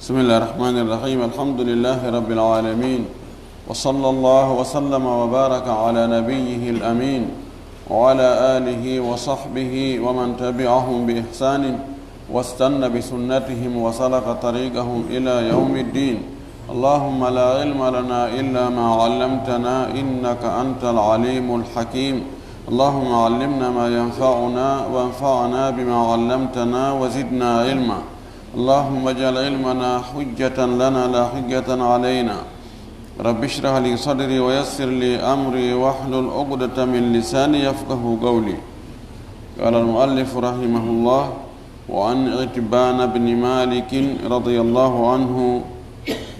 بسم الله الرحمن الرحيم. الحمد لله رب العالمين، وصلى الله وسلم وبارك على نبيه الأمين وعلى آله وصحبه ومن تبعهم بإحسان واستنى بسنتهم وسلك طريقهم إلى يوم الدين. اللهم لا علم لنا إلا ما علمتنا إنك أنت العليم الحكيم. اللهم علمنا ما ينفعنا وانفعنا بما علمتنا وزدنا علما. اللهم اجعل علمنا حجة لنا لا حجة علينا. رب اشرح لي صدري ويسر لي أمري واحلل عقدة من لساني يفقه قولي. قال المؤلف رحمه الله: وعن عتبان بن مالك رضي الله عنه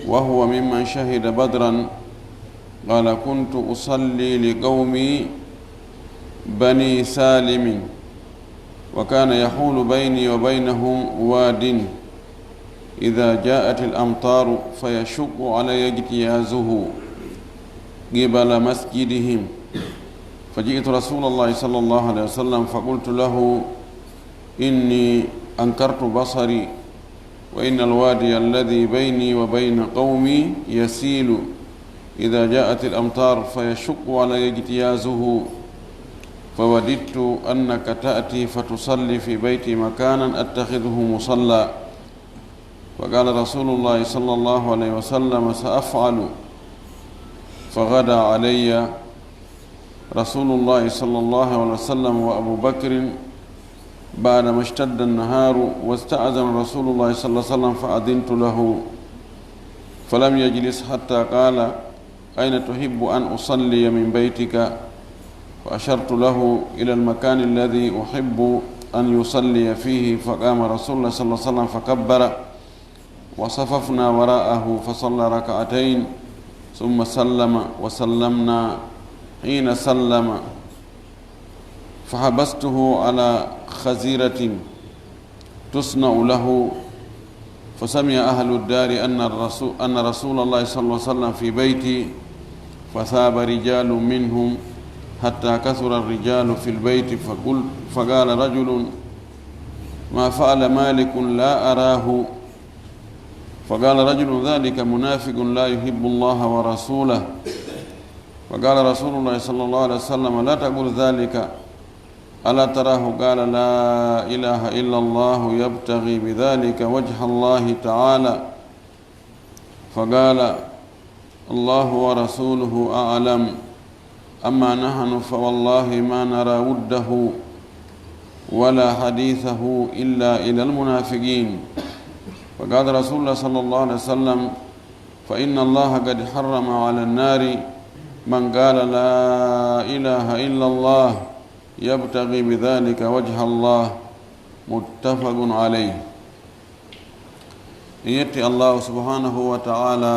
وهو ممن شهد بدرا قال: كنت أصلي لقومي بني سالم وكان يحول بيني وبينهم واد إذا جاءت الأمطار فيشق علي اجتيازه قبل مسجدهم، فجئت رسول الله صلى الله عليه وسلم فقلت له: إني أنكرت بصري وإن الوادي الذي بيني وبين قومي يسيل إذا جاءت الأمطار فيشق علي اجتيازه، فوددت أنك تأتي فتصلي في بيتي مكانا أتخذه مصلى. فقال رسول الله صلى الله عليه وسلم: سأفعل. فغدا علي رسول الله صلى الله عليه وسلم وأبو بكر بعدما اشتد النهار، واستأذن رسول الله صلى الله عليه وسلم فأذنت له، فلم يجلس حتى قال: أين تحب أن أصلي من بيتك؟ فأشرت له إلى المكان الذي أحب أن يصلي فيه، فقام رسول الله صلى الله عليه وسلم فكبر، وصففنا وراءه فصلى ركعتين ثم سلم وسلمنا. حين سلم فحبسته على خزيرة تصنع له، فسمع أهل الدار أن رسول الله صلى الله عليه وسلم في بيتي، فثاب رجال منهم حتى كثر الرجال في البيت، فقال رجل: ما فعل مالك لا أراه؟ فقال رجل: ذلك منافق لا يحب الله ورسوله. فقال رسول الله صلى الله عليه وسلم: لا تقل ذلك، ألا تراه قال: لا إله إلا الله يبتغي بذلك وجه الله تعالى؟ فقال: الله ورسوله أعلم، أما نحن فوالله ما نرى وده ولا حديثه إلا إلى المنافقين. فقال رسول الله صلى الله عليه وسلم: فإن الله قد حرم على النار من قال لا إله إلا الله يبتغي بذلك وجه الله. متفق عليه. يتي الله سبحانه وتعالى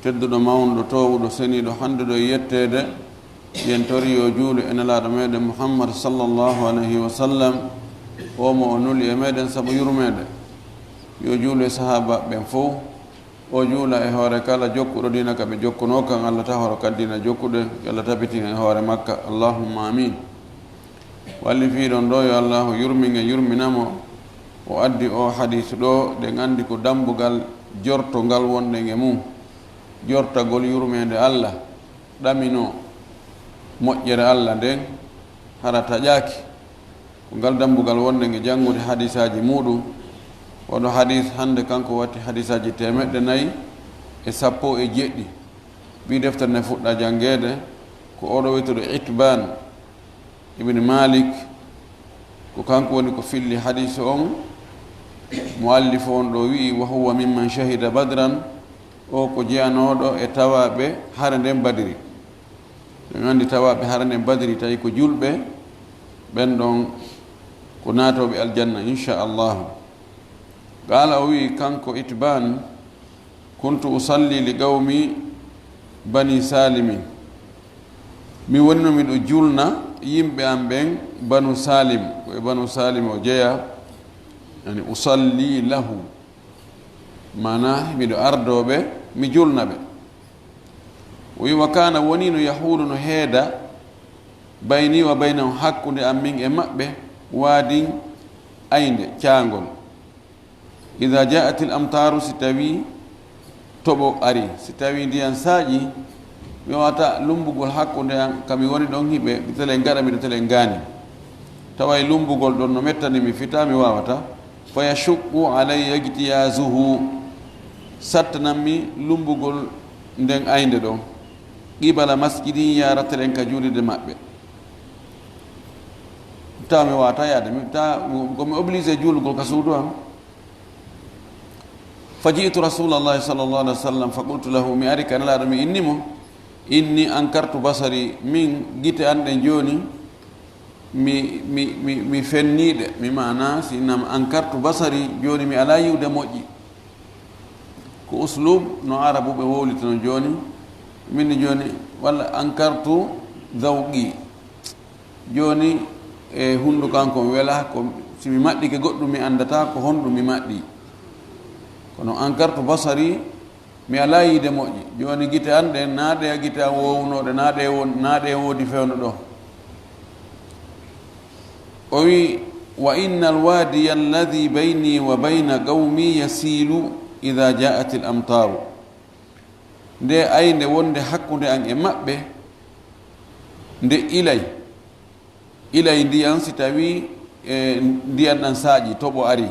tedduɗo mawnuɗo towuɗo seniɗo handuɗo yettede yentori yo juuli enelaɗo meɗen muhammad sallllahu alayhi wa sallam, omo o nuli e meɗen saabu yurmede. Yo juuli e sahaba ɓen fof, o juula e hoore kala jokkuɗo dina ka ɓe jokkuno kan. Allah tahoro kaddina jokkuɗe, yo Allah tabitin e hoore makka, allahumma amin. walli fiiɗon ɗo yo allahu yurmin e yurminamo o addi o hadis ɗo ɗe gandi ko dambugal jortogal wonɗen e mum, jortagol yurmede Allah, ɗamino moƴƴere Allah nden hara taƴaki ko ngal dambugal wonde e jangude hadisaji muɗum. oɗo hadis hande kanko watti hadisaji 417. bi deftere nde fuɗɗa jangede ko oɗo wiytoɗo Itban ibn Malik, ko kanko woni ko filli hadis on. muallif on ɗo wi: wa huwa mimman shahida badran, o ko jeyanoɗo e tawaɓe hare nden badiri. ɓe gandi tawaɓe hare nden badiri tawi ko julɓe, ɓen ɗon ko naatoɓe aljanna inchallahu. qala o wi kanko Itban: kuntu usalli li qawmi bani salimi, mi wonno miɗo julna yimɓe am ɓen banu salim. ko e banu salim o jeeya, yani usalli lahu, mana miɗo ardoɓe mi julna ɓe. o wi: wa kana woni no yahulu no heeda bayni wa baynahum, hakkude am min e maɓɓe, waadin aynde caangol. ida jaat al amtaru si tawi toɓo ari si tawi ndiyan saaƴi mi wawata lumbugol hakkude an kami woni ɗon hiɓe mi tele gaɗa miɗo tele gaani tawa lumbugol ɗon no mettani mi fita mi wawata fa yashuqqu alayya ijtiyazuhu sattananmi lumbugol nden aynde ɗon qibala masjidi yaratelen ka juulide maɓɓe tawa mi wawata yaade komi obligé juulugol ka suudu am fa ji'tu rasulallahi sallallahu alaihi wasallam fa qultu lahu mi ari kanelaɗo mi innimo inni ankartu basari min gite an ɗe joni mi fenniɗe mi mana sinam ankartu basari joni mi ala yiwde moƴƴi ko uslub no arabuɓe wowlitano joni minni joni walla ankartu zawqi joni e hundu kanko mi wela ko simi maɗɗike goɗɗum mi andata ko honɗum mi maɗɗi kono ankartu basari mi ala yiide moƴƴi joni gite an ɗe naaɗe a gite an wownoɗe naaɗe woodi fewno ɗo o wi wa inna alwadiya alladi bayni wa bayna qawmi yasilu ida jaat al amtaru nde aynde wonde hakkude an e maɓɓe nde ilay ndiyan si tawi ndiyan ɗan saaƴi toɓo ari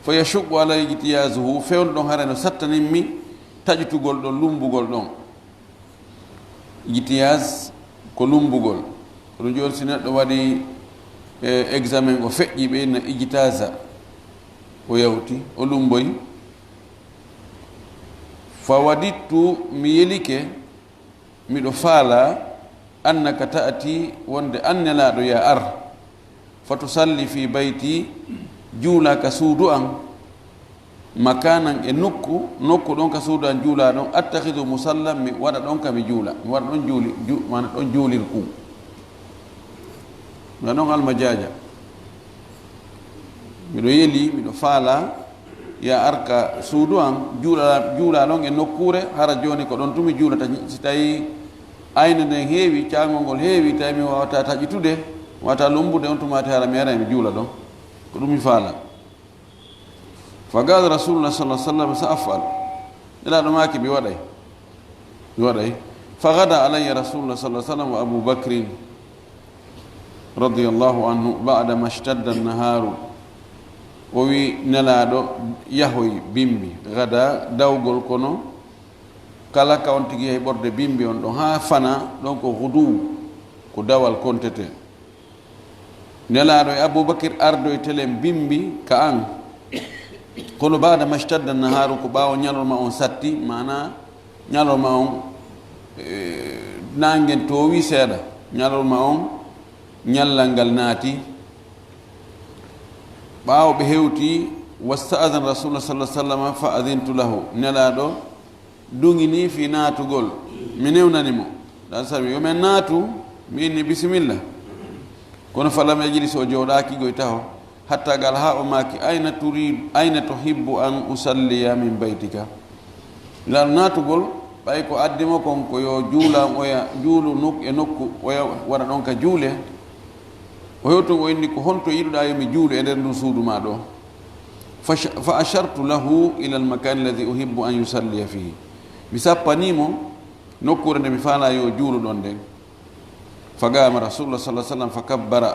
fa yashuqqu alayhi ijtiyazuhu fewno ɗon hara no sattaninmi taƴitugol ɗon lumbugol ɗon ijtiyaz ko lumbugol kono joni si neɗɗo waɗi examen o feƴƴi ɓeyna ijtaza o yawti o lumboy fa wadittu mi yelike miɗo faala annaka ta'ati wonde annelaɗo ya ar fa tusalli fi bayti juula ka suudu an makanan e nokku ɗon ka suudu an juula ɗon attahidu musallam mi waɗa ɗon ka mi juula mi waɗa ɗon mana ɗon juulir ku mi waɗa ɗon almajaja miɗo yeli miɗo faala ya arka suudu an juula ɗon e nokkure hara joni ko ɗon tumi juulata si tawi ayne nden heewi caangol ngol heewi tawi mi wawata taƴitude wawata lumbude on tumati hara mi ara mi juula ɗon ko ɗum mi faala fa qala rasulullah sallah sallam sa afal elaɗo maki mi waɗay fa gada alayya rasulullah sallah sallam wa abu bakrin radiallahu anhu bada ma shtadda naharu o wi nelaɗo yahoy bimbi gada dawgol kono kala ka on tigi hay ɓorde bimbi on ɗon ha fana ɗon ko hudu ko dawal kontete nelaɗo e aboubacry ardo e telen bimbi ka an kono bada mashtadda naharu ko ɓawo ñalorma on satti mana ñalorma on nangen towi seeɗa ñalorma on ñallal ngal naati ɓawo ɓe hewti wasta'adana rasulullah sallah sallam fa adintu lahu nelaɗo dugini fi naatugol mi newnanimo ɗan sami yomen naatu mi inni bisimilla kono falam yajlis o jooɗaki goy taho hatta gal ha o maki ayna tuhibbu an usalliya min baytika lan naatugol ɓay ko addimo kon ko yo juulam oya juulu nokku oya waɗa ɗon ka juule o hewton o inni ko honto yiɗuɗa yomi juulu e nder ndun suudu ma ɗo fa ashartu lahu ila almakani alladi uhibbu an yusalliya fihi mi sappanimo nokkure nde mi faala yo juulu ɗon nden fa gama rasulullah sallah sallam fa kabbara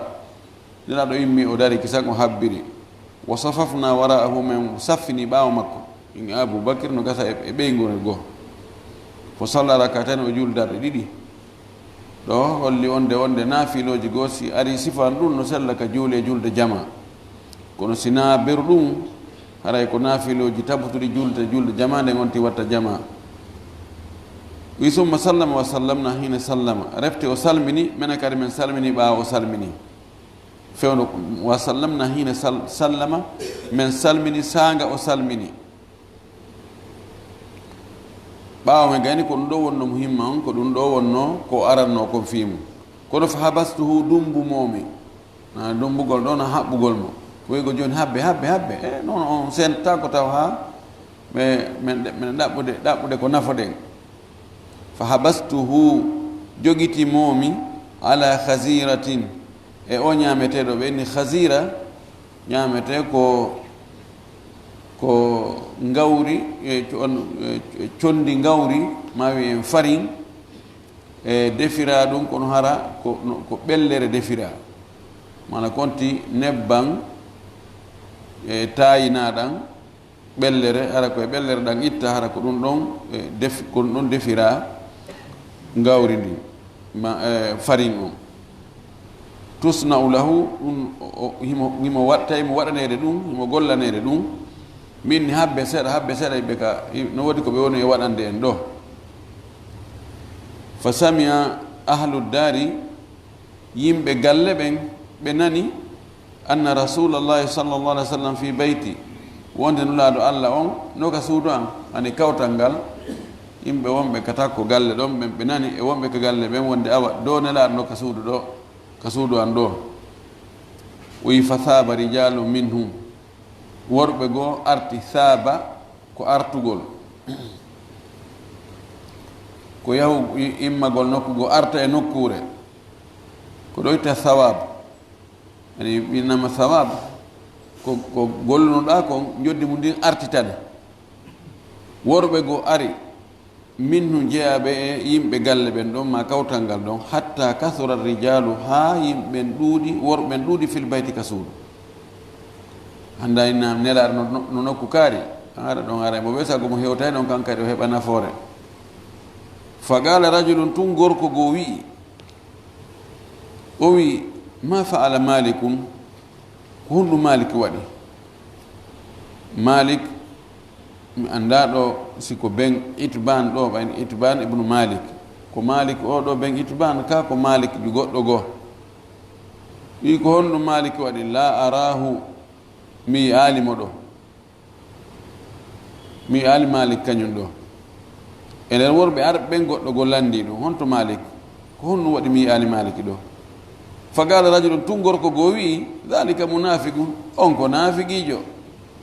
nelaɗo immi o dari kisan o habbiri wa safafna wara'ahu men saffini ɓaawo makko in aboubacry no gasa e ɓeygorel goo fo salla rakatan o juuli darɗe ɗiɗi ɗo holli wonde naafiloji goo si ari sifan ɗum no sella ka juuli e julde jama kono sina beru ɗum haray ko naafiloji tabutuɗi julde jama nde gonti watta jama wi summa sallama wa sallamna hina sallama refte o salmini mene kadi men salmini ɓaawa o salmini fewno wa sallamna hina sallama men salmini sanga o salmini ɓaawa men gayni ko ɗum ɗo wonno muhimma on ko ɗum ɗo wonno ko aranno kon fiimu kono fa habastuhu dumbumomi dumbugol ɗo no haɓɓugol mo woygo joni habbe e noon on senta ko taw ha men ɗaɓɓude ko nafa ɗen fa habastuhu jogitimomi ala khaziratin e o ñaameteɗo ɓe inni khazira ñaamete ko ko ngawri condi ngawri ma wiyen farine e defira ɗum kono hara ko ɓellere defira mana konti nebban e tayinaɗan ɓellere hara koye ɓellere ɗan itta hara ko ɗum ɗon ko ɗum ɗon defira ngawri ndi farine on tusna'u lahu ɗum himo waɗanede ɗum himo gollanede ɗum min ni habbe seeɗa ɓe ka no waɗi ko ɓe woni e waɗande en ɗo fa samia ahlu dari yimɓe galle ɓen ɓe nani anna rasulallahi sallallahu alaihi wasallam fi beyti wonde nulaaɗo allah on no ka suudu an ani kawtal ngal yimɓe wonɓe ka takko galle ɗon ɓen ɓe nani e wonɓe ka galle ɓen wonde awa do nelaaɗo no ka suudu ɗo ka suudu an ɗo wi fa thaba rijalu minhum worɓe goo arti thaba ko artugol ko yahu immagol nokkugo arta e nokkure ko ɗo itta thawab ani ɓinnama thawab ko gollunoɗa ko joddi mum ndin artitane worɓe goo ari minhu jeeyaɓe e yimɓe galle ɓen ɗon ma kawtal ngal ɗon hatta kasura rijalu ha yimɓen ɗuuɗi worɓen ɗuuɗi fil bayti ka suudu handa innam nelaɗo no nokku kaari ara ɗon ara mo ɓe sago mo hewtani ɗon kankadi o heɓa nafoore fa qala rajulun tun gorko goo wi'i o wi ma faala malikun ko honɗum malik waɗi malik mi annda ɗo siko ben itban ɗo ɓayni itban ibnu malik ko malik o ɗo ben itban ka ko malik ɗi goɗɗo goo wi ko honɗum malik waɗi la arahu mi alimo ɗo mi ali malik kañum ɗo e nder worɓe arɓe ɓen goɗɗo go landi ɗum honto malik ko honɗum waɗi mi ali malik ɗo fa qala rajulun tun gorko goo wi dhalika munafiqun on ko nafiqijo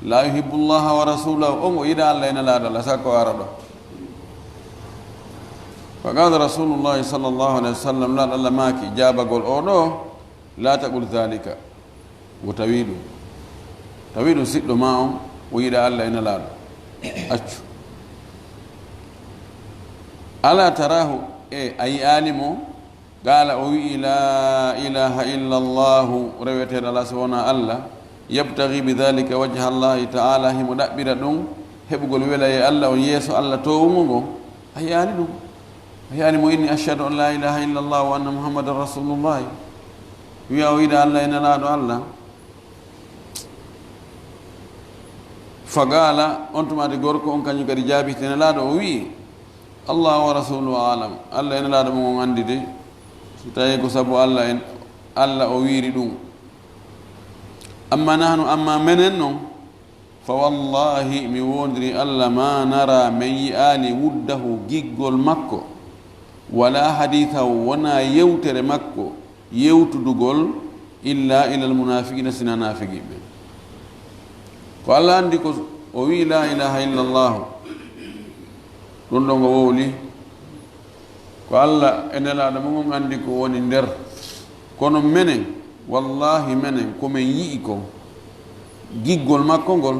la yuhibbu llaha wa rasulahu on o yiɗa allah ena laaɗo allah sakko ara ɗo fa qala rasulullahi sallllahu alayhi wa sallam laaɗo allah maaki jabagol o ɗo la taqul dhalika wo tawi ɗum siɗɗo ma on o yiɗa allah ena laaɗo accu ala tarahu a yi'alimo qala o wi'i la ilaha illa llahu reweteɗo ala so wona allah yabtaghi bidhalika wajha allahi taala himo ɗaɓɓira ɗum heɓugol wela e allah on yeeso allah towumo ngo a yiyani ɗum a yiyani mo inni ashhadu an la ilaha illa llah wa anna muhammadan rasulullahi wiya o yiɗa allah ena laaɗo allah fa qala on tumati gorko on kañum kadi jaabitene laaɗo o wi'i allah wa rasuluhu alam allah ena laaɗo mum on andi de so tawi ko sabu allah o wiiri ɗum amma nahnu amma menen noon fa wallahi mi wondiri allah ma nara min yi'ali wuddahu giggol makko wala hadithahu wona yewtere makko yewtudugol illa ila almunafiqina sina nafiqiɓe ko allah andi ko o wi la ilaha illa llahu ɗum ɗo ngo wowli ko allah e nelaɗo mum andi ko woni nder kono menen wallahi menen komin yi'i ko giggol makko ngol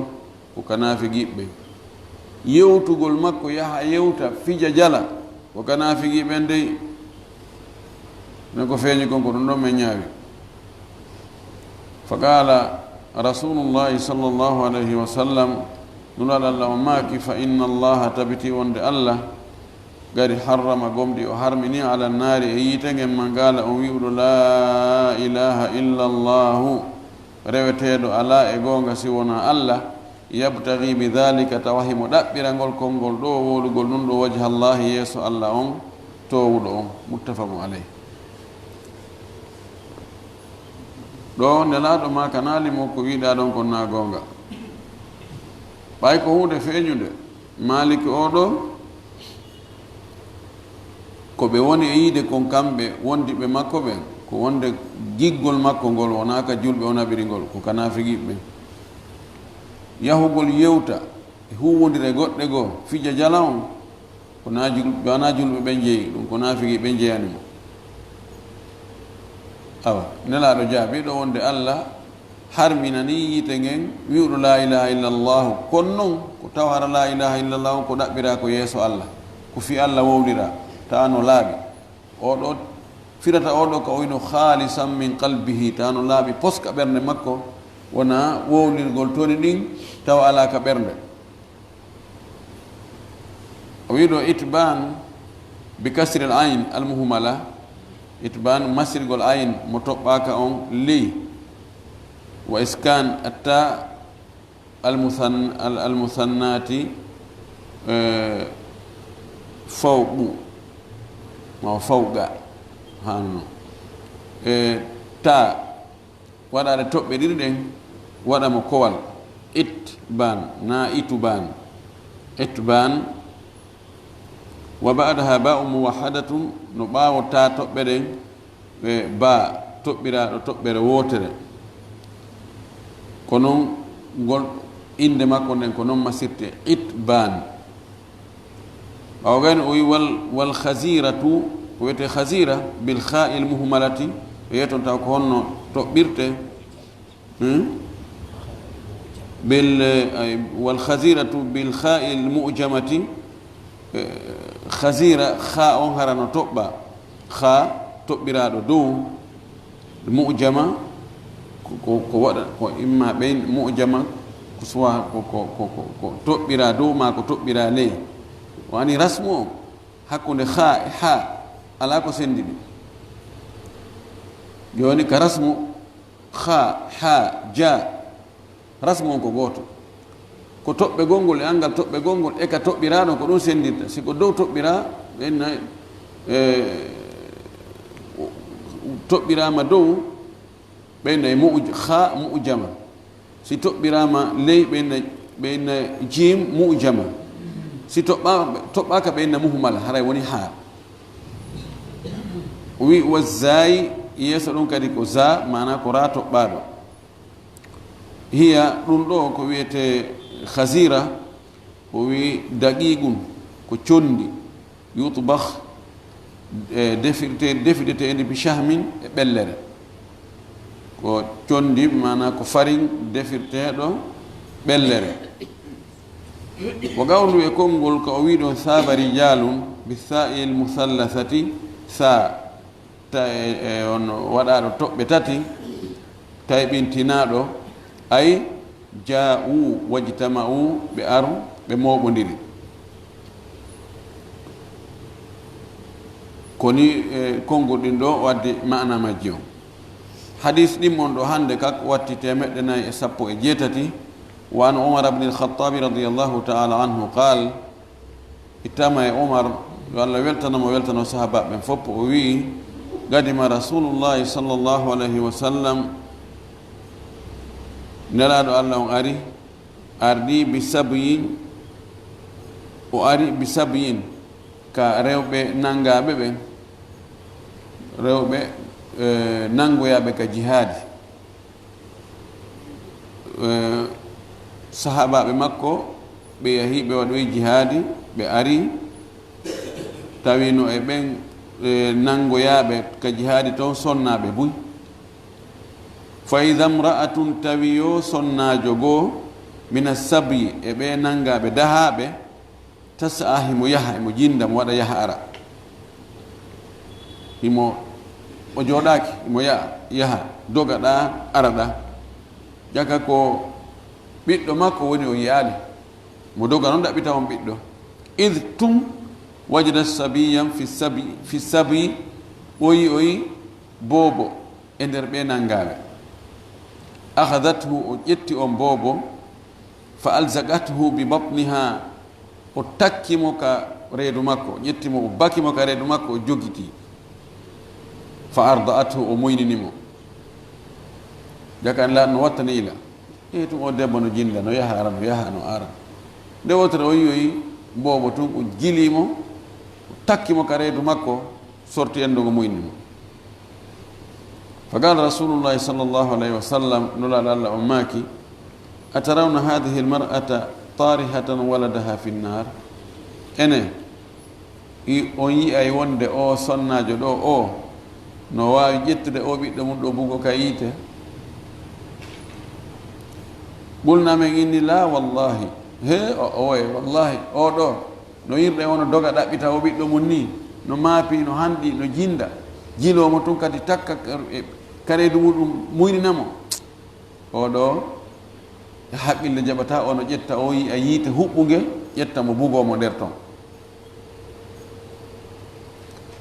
ko ka nafiqiɓe yewtugol makko yaha yewta fija jala ko ka nafiqiɓe ndey ne ko feeñi kon ko ɗum ɗon min ñaawi fa qala rasulullahi sallllahu alayhi wa sallam nulaɗo allah o maaki fa inna allaha tabiti wonde allah gari harrama gomɗi o harmini ala naari e yiitegen ma ngala on wi'uɗo la ilaha illa llahu reweteɗo ala e goonga si wona allah yabtaghi bidhalika tawa himo ɗaɓɓirangol konngol ɗo wolugol ɗum ɗo wajha llahi yeeso allah on towuɗo on muttafaqu aleyh ɗo nelaɗo ma kanalimo ko wiɗa ɗon kon na goonga ɓay ko hunde feeñude maliki oɗo ko ɓe woni e yiide kon kamɓe wondiɓe makko ɓen ko wonde giggol makko ngol wona ka julɓe o naɓirigol ko ka nafiqiɓe yahugol yewta e huwodire goɗɗe goo fija jala on wona julɓe ɓe jeeyi ɗum ko nafiqiɓe jeeyanimo awa nelaɗo jaabi ɗo wonde allah harminani yite ngen wi'uɗo la ilaha illallah kono noon ko tawara la ilaha illallah ko ɗaɓɓira ko yeeso Allah ko fi Allah wowlira tawano laaɓi oɗo firata oɗo ko oyno khalisan min qalbihi tawano laaɓi poska ɓernde makko wona wowlirgol toni ɗin tawa ala ka ɓernde o wiɗo itban bi kasri l ayn almuhmala itban masirgol ayn mo toɓɓaka on li wa iskan atta almusannati fawɓu ma fawga hanno ta waɗade toɓɓe ɗiɗi ɗen waɗamo kowal itban na ituban itban wa ba'daha ba'u muwahhadatun no ɓaawo ta toɓɓe ɗen ɓe ba toɓɓiraɗo toɓɓere wotere ko noon ngol inde makko nden ko noon masirte itban ɓawo gayno o wi wal khasiratu ko wiyete khasira bil kha'i l muhmalati o wiyeton taw ko honno toɓɓirte wal khasiratu bil kha'i l mujamati khasira kha on harano toɓɓa kha toɓɓiraɗo dow mujama ko waɗa ko imma ɓeyn mujama ko suwa ko toɓɓira dow ma ko toɓɓira ley wani rasmu o hakkude ha e ha ala ko sendi ɗi joni ka rasmu ha ja rasmu on ko goto ko toɓɓe gongol e angal toɓɓe gongol e ka toɓɓiraɗo ko ɗum sendirta siko dow toɓɓira ɓenna toɓɓirama dow ɓeyna e ha mujama si toɓɓirama ley ɓeyna jim mujama si toɓɓaka ɓeyna muhmal haray woni ha o wi wa zayi yeeso ɗum kadi ko za mana ko ra toɓɓaɗo hiya ɗum ɗo ko wiyete khasira o wi daqiqum ko condi yutbah defidetede bi shahmin e ɓellere ko condi mana ko farin defirteɗo ɓellere wo gawru e konngol ko o wi ɗon saba rijalum bi sa'i l musallasati sa ta on waɗaɗo toɓɓe tati tayɓintinaɗo ay ja'u wajtama'u ɓe aru ɓe moɓodiri koni konngol ɗin ɗo wadde mana majji o hadis ɗimmon ɗo hande kak watti 417 wa an umar bne alkhatabi radiallahu taala anhu qal ittama e umar yo allah weltanamo weltano sahaba ɓen fopp o wi gadima rasulullahi sallllahu alayhi wa sallam nelaɗo allah on ari ardi bi sabyin o ari bi sabyin ka rewɓe nangaɓe ɓen rewɓe nangoyaɓe ka jihadi sahabaɓe makko ɓe yahi ɓe waɗoyi jihadi ɓe ari tawino e ɓen nangoyaɓe ka jihadi toon sonnaɓe buy fa ida mra'atun tawi yo sonnajo goo min asabyi e ɓe nangaɓe dahaɓe tasa himo yaha emo jinda mo waɗa yaha ara himo o jooɗaki imo yaha doga ɗa ara ɗa ƴaka ko ɓiɗɗo makko woni o yaali mo doga noon ɗaɓɓita on ɓiɗɗo id tum wajada sabiyan fi sabyi oyi boobo e nder ɓe nangaɓe ahadathu o ƴetti on boobo fa alzagathu bi batniha o takkimo ka reedu makko ƴettimo o bakimo ka reedu makko o jogiti fa arda'athu o moyninimo jakan la no wattani ila tum o debbo no jinda no yaha ara no yaha no ara nde wotere o yiyoyi boobo tun o jilimo o takkimo ka reedu makko sorti endugo moynimo fa qala rasulullahi sallllahu alayhi wa sallam nulaɗo allah on maaki atarawna hadihi lmar'ata tarihatan waladaha fi nnar ene on yiyay wonde o sonnajo ɗo o no wawi ƴettude o ɓiɗɗo mum ɗo bugo ka yiite قلنا من إني لا والله he o wallahi o ɗo no yirɗe wono doga ɗaɓɓita o ɓiɗɗo mum ni no maapi no hanɗi no jinda jilomo tun kadi takka kareedu muɗum muyninamo o ɗo haqqille jaɓata ono ƴetta o yi a yiite huɓɓuge ƴetta mo bugomo nder ton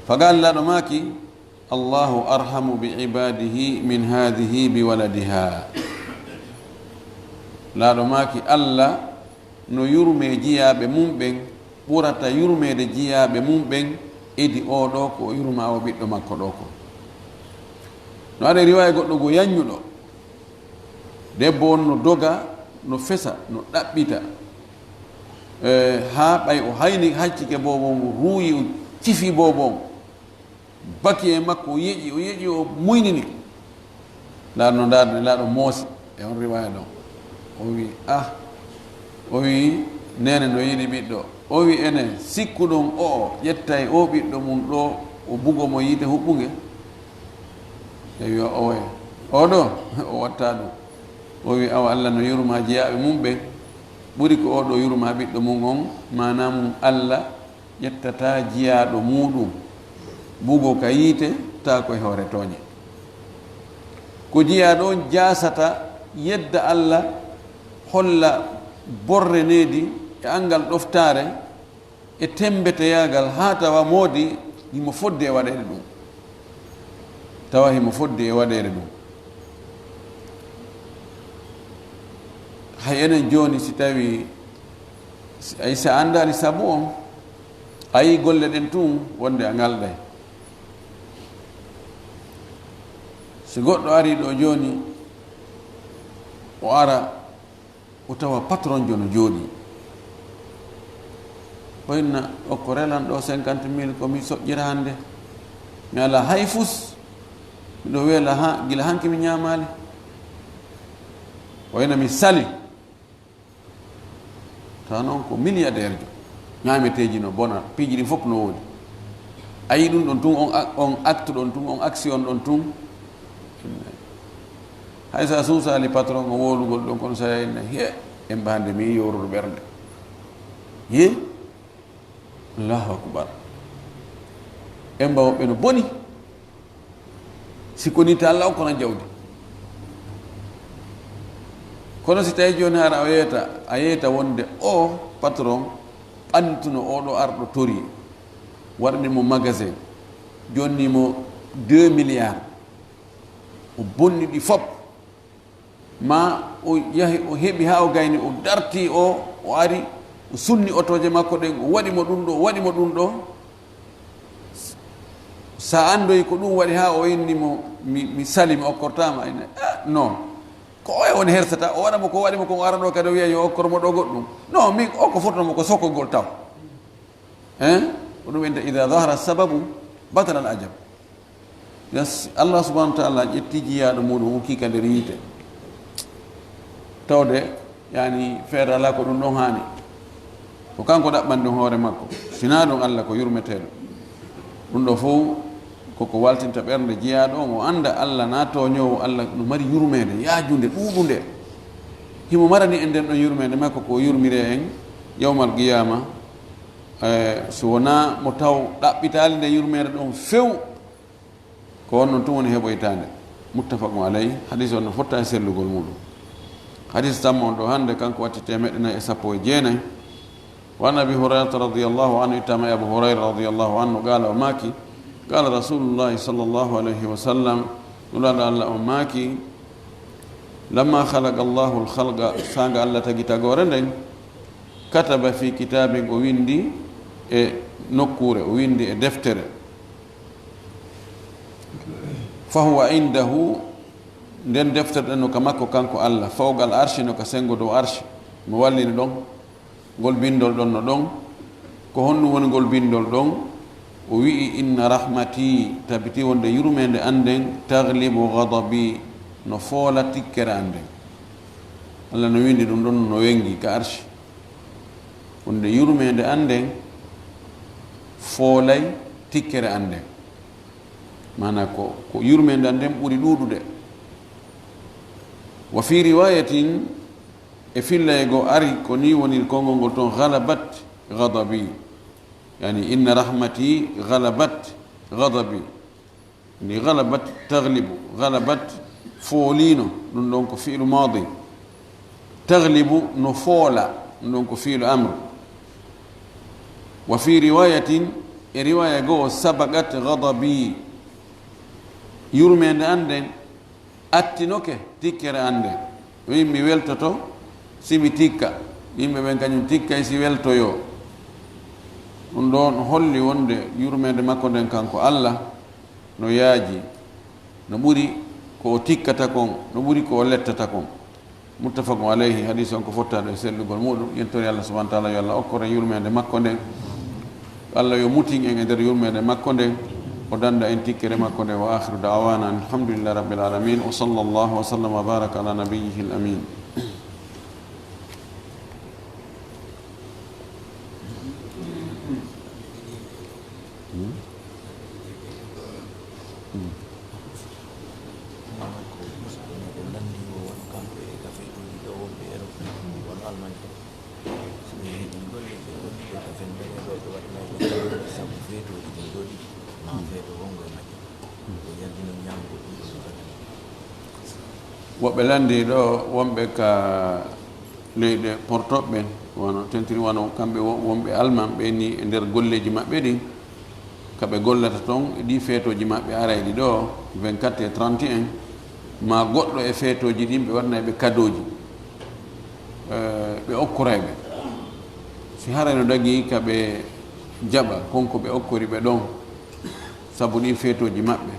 fagal laɗo maaki allahu arhamu bi ibadihi min hadihi bi waladiha laaɗo maaki allah no yurme jiyaɓe mum ɓen ɓurata yurmede jiyaɓe mum ɓen idi oɗo ko yurma o ɓiɗɗo makko ɗo ko no aɗa riwaya goɗɗo go yanñuɗo debbo on no doga no fesa no ɗaɓɓita ha ɓay o hayni haccike bobom ruuyi o cifi bobom baki e makko o yeƴi o muynini laaɗo no darde laaɗo moosi e on riwaya ɗon o wi o wi nene no yiɗi ɓiɗɗo o wi enen sikkuɗum o ƴettay o ɓiɗɗo mum ɗo o bugomo yiite huɓɓuge e wi owe oɗo o watta ɗum o wi awa allah no yurma jeyaɓe mum ɓe ɓuri ko oɗo yurma ɓiɗɗo mum on manamum allah ƴettata jiyaɗo muɗum bugo ka yiite ta koye hoore tooñe ko jiyaɗo on jasata yedda allah holla borre needi e angal ɗoftare e tembeteyagal ha tawa moodi himo fodde e waɗede ɗum tawa himo fodde e waɗede ɗum hay enen joni si tawi ay sa andali sabu on ayi golle ɗen tun wonde a ngalɗay so goɗɗo ari ɗo joni o ara o tawa patron jo no jooɗi hoynna o ko relan ɗo 50 000 komi soƴƴira hannde mi ala hay fus miɗo weela ha gila hanki mi ñamali hoyna mi sali tawa noon ko milliardaire jo ñameteji no bona piiji ɗi fof no woodi a yi ɗum ɗon tun on acte ɗon tun on action ɗon tun hay sa suusali patron o wolugol ɗon kono sa yayna he e mbande mi yoruɗo ɓernde ye allahu akbar e mbawoɓe no boni sikko ni ta allah o kono jawdi kono si tawi joni hara a yeyta wonde o patron ɓantuno oɗo arɗo tori waɗanimo magasin jonnimo 2 milliards o bonni ɗi fop ma o yahi o heɓi ha o gayni o darti o ari o sunni otoje makko ɗen o waɗimo ɗum ɗo sa andoyi ko ɗum waɗi ha o innimo mi sali mi okkortama ene non ko oya woni hersata o waɗamo ko waɗimo ko ara ɗo kadi o wiya yo okkormo ɗo goɗɗum non min o ko fotonomo ko sokkogol taw ko ɗum wiyete ida dahara sababu batala al ajab allah subahanahu wa taala ƴetti jiyaɗo muɗum hukkika nder yiite tawde yani feere ala ko ɗum ɗon hani ko kanko ɗaɓɓan ɗum hoore makko sina ɗum allah ko yurmeteɗo ɗum ɗo fof koko waltinta ɓernde jiyaɗo on o anda allah na toñowo allah no mari yurmede yaajude ɗuuɗunde himo marani en nden ɗon yurmede makko ko yurmire en yawmal qiyama so wona mo taw ɗaɓɓitali nde yurmede ɗon few ko wonnon tun woni heɓoytande muttafaqu alayhi hadis on no fotta e sellugol muɗum hadis tamma on ɗo hannde kanko watti 119 وعن أبي هريرة رضي الله عنه إتما أبو هريرة رضي الله عنه قال أماكي قال رسول الله صلى الله عليه وسلم قال الله أماكي لما خلق الله الخلق سانغ الله تجتا غورندين كتب في كتاب ويندي نكور ويندي دفتر فهو عنده nden deftere ɗen no ka makko kanko allah fawgal arshi no ka sengo dow arshi mo wallini ɗon ngol bindol ɗon no ɗon ko honɗum woni ngol bindol ɗon o wi'i inna rahmati tabiti wonde yurmede anden taglibu gadabi no foola tikkere anden allah no windi ɗum ɗon no wengi ka arshi wonde yurmede anden foolay tikkere anden mana ko yurmede anden ɓuri ɗuɗude wa fi riwayatin e fillaygo ari ko ni woni konngol ngol toon ghalabat ghadabi yani inna rahmati ghalabat ghadabi ni ghalabat taglibu ghalabat foolino ɗum ɗon ko fi'lu madi taglibu no foola ɗum ɗon ko fi'lu amre wa fi riwayatin e riwaya goo sabagat ghadabi yurmede anden attinoke tikkere anden wi mi weltoto simi tikka yimɓe ɓen kañum tikkay si weltoyo ɗum ɗon holli wonde yurmede makko nden kanko Allah no yaaji no ɓuri ko o tikkata kon no ɓuri ko o lettata kon muttafaqun alayhi hadis on ko fottaɗo e sellugol muɗum yentori Allah subahana taala yo Allah okkore yurmede makko nden Allah yo mutin en e nder yurmede makko nden o danda en tikkere makko nden wa akhiru da'wana alhamdulillahi rabbil alamin wa sallallahu wa sallam wa baraka ala nabiyyihi al amin woɓɓe landi ɗo wonɓe ka leyɗe portoɓe wono tentiri wono kamɓe wonɓe alman ɓe ni e nder golleji maɓɓe ɗin kaɓe gollata toon e ɗi feetoji maɓɓe arayɗi ɗo 24 et 31 ma goɗɗo e feetoji ɗin ɓe waɗnayɓe cadeauji ɓe okkorayɓe si haray no dagi kaɓe jaɓa konko ɓe okkori ɓe ɗon sabu ɗin feetoji maɓɓe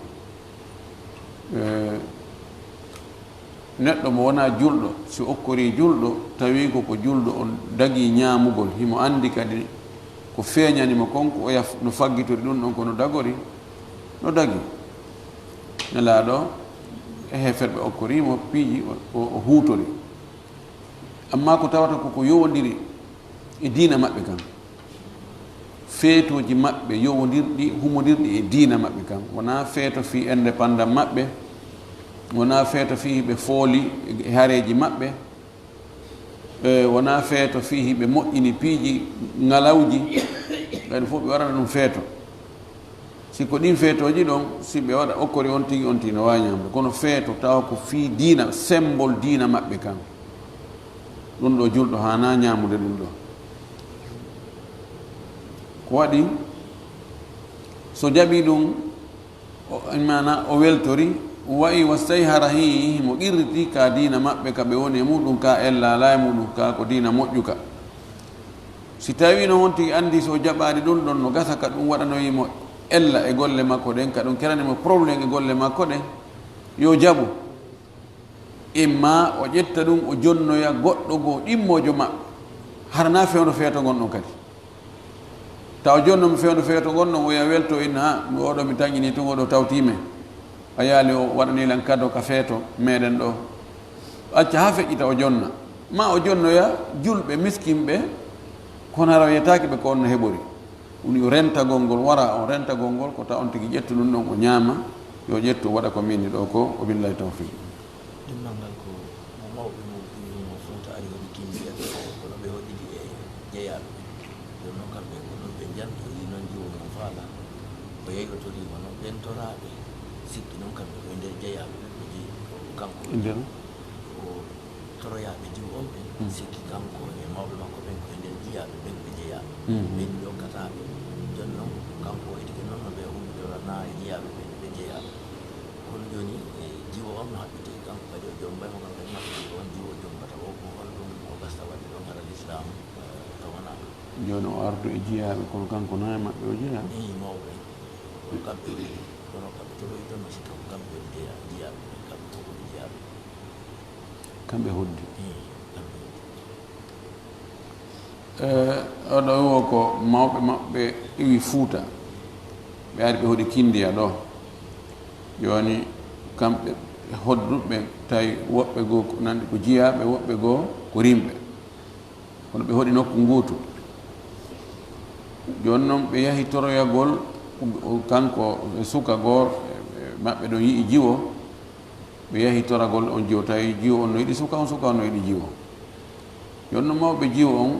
neɗɗo mo wona julɗo si okkori julɗo tawi ko julɗo on dagi ñaamugol himo andi kadi ko feeñanimo konko o yaf no faggitori ɗum ɗon kono dagori no dagi nelaaɗo e heferɓe okkorimo piiji o huutori amma ko tawata koko yowodiri e diina maɓɓe kam feetoji maɓɓe yowodirɗi humodirɗi e diina maɓɓe kam wona feeto fi indépendant maɓɓe wona feeto fi ɓe fooli e hareji maɓɓe wona feeto fi ɓe moƴƴini piiji ngalawji kadi fof ɓe waɗata ɗum feeto siko ɗin feetoji ɗon si ɓe waɗa okkori on tigi no wawi ñamde kono feeto tawa ko fi diina symbole diina maɓɓe kam ɗum ɗo julɗo hana ñamude ɗum ɗo ko waɗi so jaɓi ɗum mana o weltori wayi wastayhara hi mo qirriti ka diina maɓɓe ka ɓe woni e muɗum ka ellala e muɗum ka ko diina moƴƴuka si tawi no wonti andi so jaɓaɗi ɗum ɗon no gasa ka ɗum waɗanoyimo ella e golle makko ɗen ka ɗum keranimo probléme e golle makko ɗen yo jaɓu imma o ƴetta ɗum o jonnoya goɗɗo goo ɗimmojo maɓɓe harana fewno feeto gonɗon kadi taw jonnomi fewno feeto gonɗon oya welto inna ha mi oɗo mi tañini tun oɗo tawtime a yaali o waɗanilan kado ka feeto meɗen ɗo acca ha feƴƴita o jonna ma o jonnoya julɓe miskinɓe kono ara wiyetaki ɓe ko onno heɓori woni o rentagol ngol wara on rentagol ngol ko taw on tigi ƴettu ɗum ɗon o ñaama yo ƴettu waɗa ko minni ɗo ko o billahi tawfiq dimmal ngal ko mo mawɓe mo Fouta ari hoɗi kimbiya kono ɓe hoɗiɗi e jeeyaɓe ɗum noon kamɓe ko ɗon ɓe jantori noon jiwo noon faala o yeygotori wono ɓentoraɓe sikki noon kamɓe koye nder jeeyaɓe ɓe ko jeeyi kanko o toroyaɓe jiw on ɓen sikki kanko e mawɓe makko ɓen koye nder jiyaɓe ɓen ɓe jeeyaɓe ɓeni ƴokkataɓe joni noon kanko etike noon no ɓe ummitorana e jiyaɓe ɓen ɓe jeeyaɓe kono joni e jiwo on no haɓɓite kanko kadi o joom mbaymo kanko kadi maɓɓe on jiwo jombata o ko holɗum o gasta wadde ɗon haɗa l'islam tawana joni o ardu e jiyaɓe kono kanko nayi maɓɓe o jeeya i mawɓe kamɓe kono kamɓe toroyi ɗon no sikka ko kamɓe woni jiyaɓe kamɓe fof koɓe jeeyaɓe kamɓe hoddi kamɓe oɗo wo ko mawɓe maɓɓe iwi Fouta ɓe ari ɓe hoɗi kindiya ɗo joni kamɓe hodduɓe tawi woɓɓe goo ko nandi ko jiyaɓe woɓɓe goo ko rimɓe kono ɓe hoɗi nokku nguutu joni noon ɓe yahi toroyagol kanko e suka goo maɓɓe ɗon yii jiwo ɓe yahi toragol on jiwo tawi jiwo on no yiɗi suka on no yiɗi jiwo jonno mawɓe jiwo on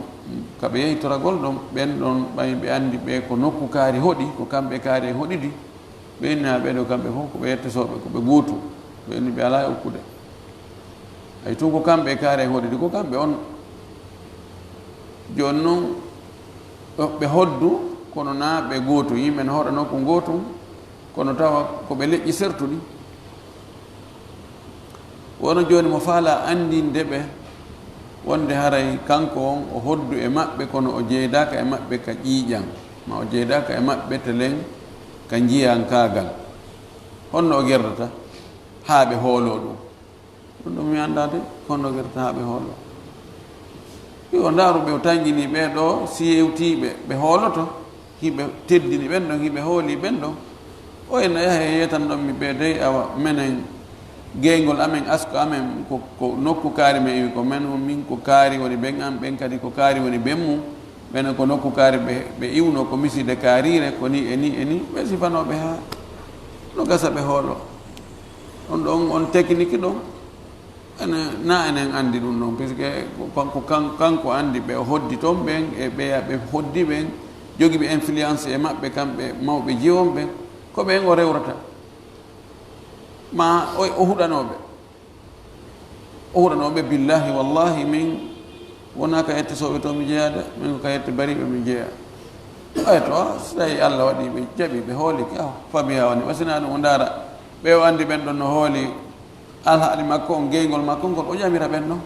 kaɓe yeytoragol ɗon ɓen ɗon ɓay ɓe anndi ɓe ko nokku kaari hoɗi ko kamɓe kaari hoɗiɗi ɓenni ha ɓeɗo kamɓe fof ko ɓe yettosoɓe ko ɓe gootu ɓenni ɓe ala e ukkude hay tun ko kamɓe kaari hoɗiɗi ko kamɓe on joni noon ɓe hoddu kono na ɓe gootu yimɓe ne hoɗa nokku gootum kono tawa ko ɓe leƴƴi sertuɗi wono joni mo faala andinde ɓe wonde haray kanko on o hoddu e maɓɓe kono o jeeydaka e maɓɓe ka ƴiiƴan ma o jeeydaka e maɓɓe telen ka njiyan kaagal honno o gerdata haa ɓe hoolo ɗum mi annda de honno o gerdata haa ɓe hoolo yo ndaaru ɓe o tañƴini ɓeeɗo si yewtiiɓe ɓe hooloto hiɓe teddini ɓen ɗon hiɓe hooli ɓen ɗon o ena yaha e yetan ɗon mi ɓeedey awa menen geygol amen asko amen ko nokku kaari men wi ko men min ko kaari woni ɓen am ɓen kadi ko kaari woni ɓen mum ɓenen ko nokku kaari ɓe iwno ko miside kaarire ko ni e ni ɓe sifanoɓe haa no gasa ɓe hoolo ɗon ɗon on technique ɗon enen anndi ɗum ɗon puisque kanko anndi ɓe hoddi toon ɓen e ɓe hoddi ɓen jogi ɓe influence e maɓɓe kamɓe mawɓe jiwon ɓen ko ɓen o rewrata ma o huɗanoɓe billahi wallahi min wona ka yettesoɓe to mi jeeyade min ko ka yette bariɓe mi jeeya ay to so tawi allah waɗi ɓe jaɓi ɓe hooliki fabiha woni wasina ɗum o ndaara ɓe o anndi ɓen ɗon no hooli alhaali makko on geygol makko ngol o ƴamira ɓen ɗon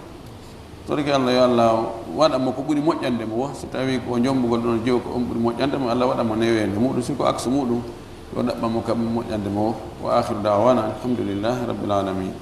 torki allah yo allah waɗamo ko ɓuri moƴƴande mo wo so tawi ko jombugol ɗon jew ko on ɓuri moƴƴande mo allah waɗamo newende muɗum siko aksu muɗum yo ɗaɓɓamo kam moƴƴande mo wo wa akhiru dawana alhamdulillahi rabbil alamin